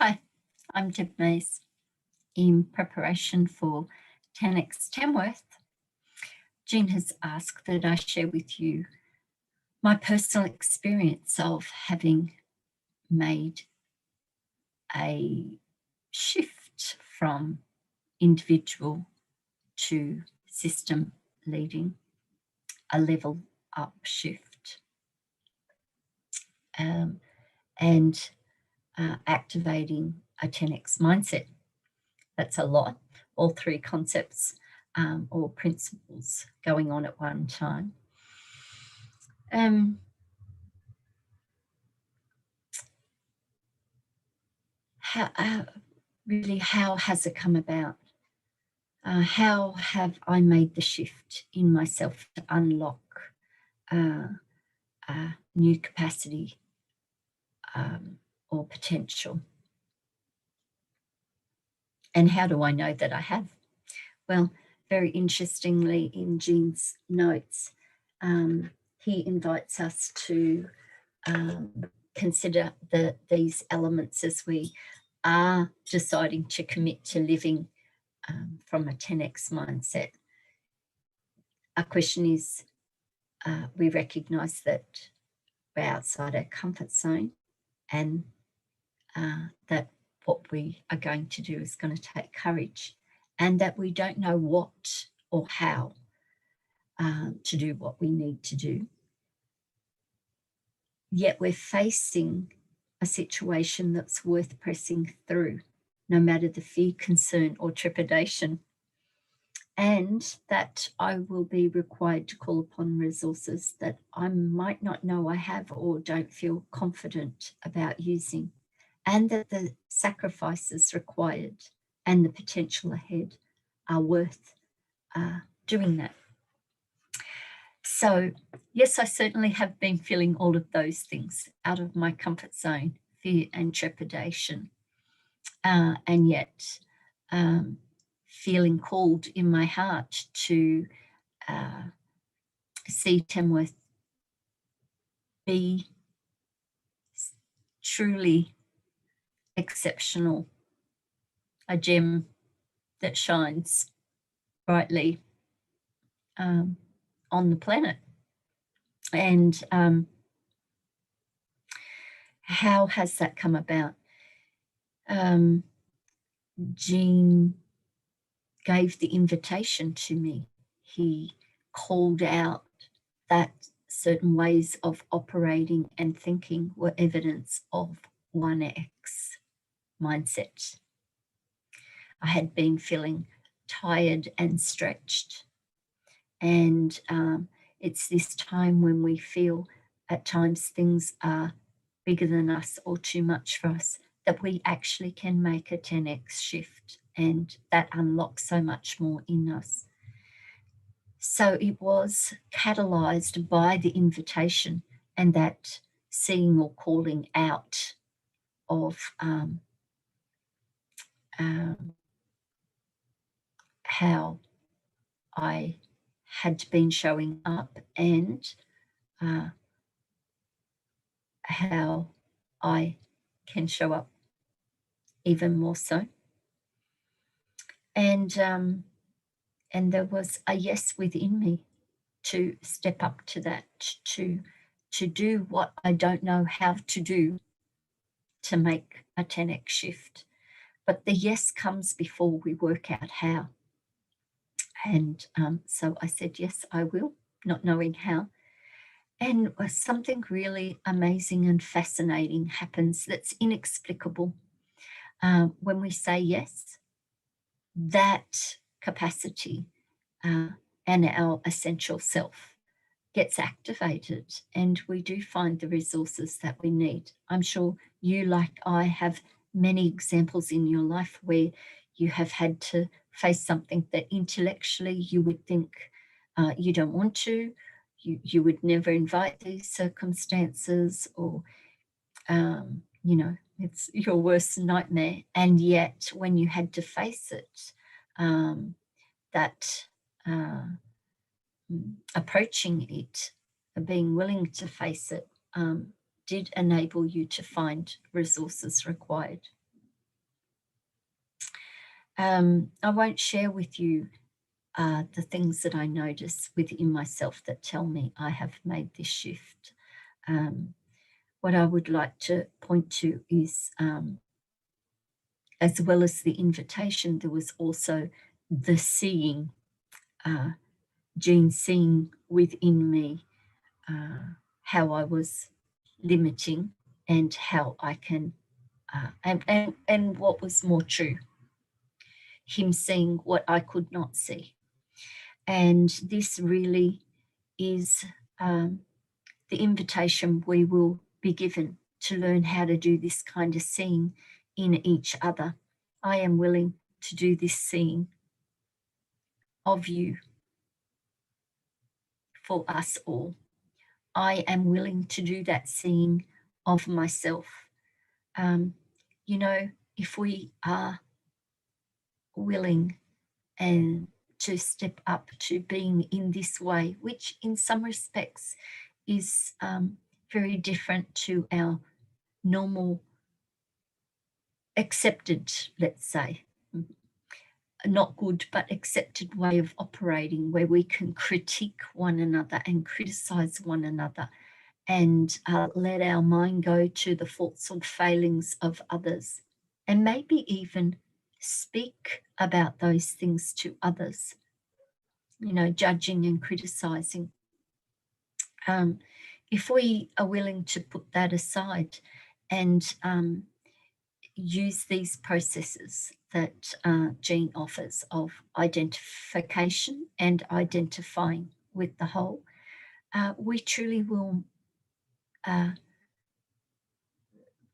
Hi, I'm Deb Maes. In preparation for 10x Tamworth, Jean has asked that I share with you my personal experience of having made a shift from individual to system leading, a level up shift, and activating a 10x mindset. That's a lot, all three concepts or principles going on at one time. How has it come about? How have I made the shift in myself to unlock new capacity or potential? And how do I know that I have? Well, very interestingly, in Jean's notes, he invites us to consider these elements as we are deciding to commit to living from a 10x mindset. Our question is, we recognise that we're outside our comfort zone and that what we are going to do is going to take courage, and that we don't know what or how to do what we need to do. Yet we're facing a situation that's worth pressing through, no matter the fear, concern, or trepidation. And that I will be required to call upon resources that I might not know I have or don't feel confident about using, and that the sacrifices required and the potential ahead are worth doing that. So, yes, I certainly have been feeling all of those things, out of my comfort zone, fear and trepidation, and yet feeling called in my heart to see Tamworth be truly exceptional, a gem that shines brightly on the planet. And how has that come about? Jean gave the invitation to me. He called out that certain ways of operating and thinking were evidence of 1x mindset. I had been feeling tired and stretched. And it's this time when we feel at times things are bigger than us or too much for us, that we actually can make a 10x shift, and that unlocks so much more in us. So it was catalyzed by the invitation and that seeing or calling out of how I had been showing up and how I can show up even more so. And there was a yes within me to step up to that, to do what I don't know how to do to make a 10x shift. But the yes comes before we work out how. And so I said, yes, I will, not knowing how. And something really amazing and fascinating happens that's inexplicable. When we say yes, that capacity and our essential self gets activated, and we do find the resources that we need. I'm sure you, like I, have many examples in your life where you have had to face something that intellectually you would think you don't want to, you would never invite these circumstances, or it's your worst nightmare. And yet when you had to face it, approaching it, being willing to face it, did enable you to find resources required. I won't share with you the things that I notice within myself that tell me I have made this shift. What I would like to point to is, as well as the invitation, there was also the seeing, Jean seeing within me how I was limiting and how I can, and what was more true, him seeing what I could not see. And this really is the invitation we will be given to learn how to do this kind of seeing in each other. I am willing to do this seeing of you for us all. I am willing to do that seeing of myself. You know, if we are willing and to step up to being in this way, which in some respects is very different to our normal accepted, let's say, not good, but accepted way of operating, where we can critique one another and criticize one another and let our mind go to the faults or failings of others, and maybe even speak about those things to others, you know, judging and criticizing. If we are willing to put that aside and use these processes that Jean offers of identification and identifying with the whole, we truly will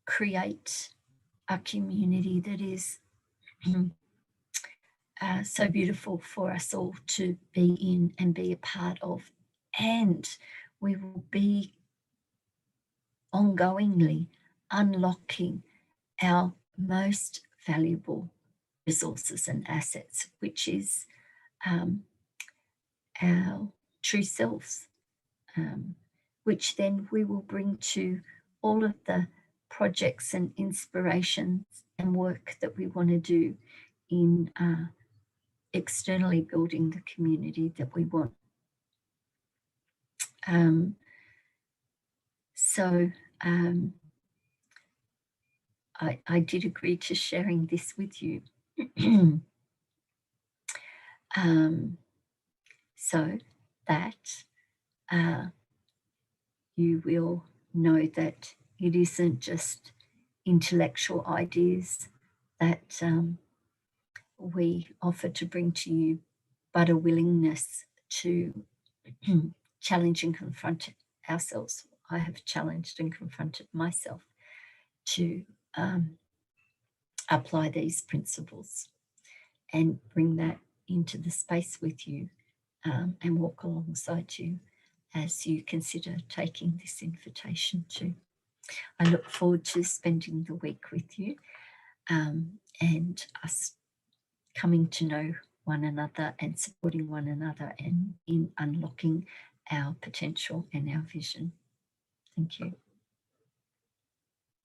create a community that is so beautiful for us all to be in and be a part of. And we will be ongoingly unlocking our most valuable resources and assets, which is our true selves, which then we will bring to all of the projects and inspirations and work that we want to do in externally building the community that we want. I did agree to sharing this with you. So that you will know that it isn't just intellectual ideas that we offer to bring to you, but a willingness to challenge and confront ourselves. I have challenged and confronted myself to apply these principles and bring that into the space with you and walk alongside you as you consider taking this invitation too. I look forward to spending the week with you and us coming to know one another and supporting one another and in unlocking our potential and our vision. Thank you.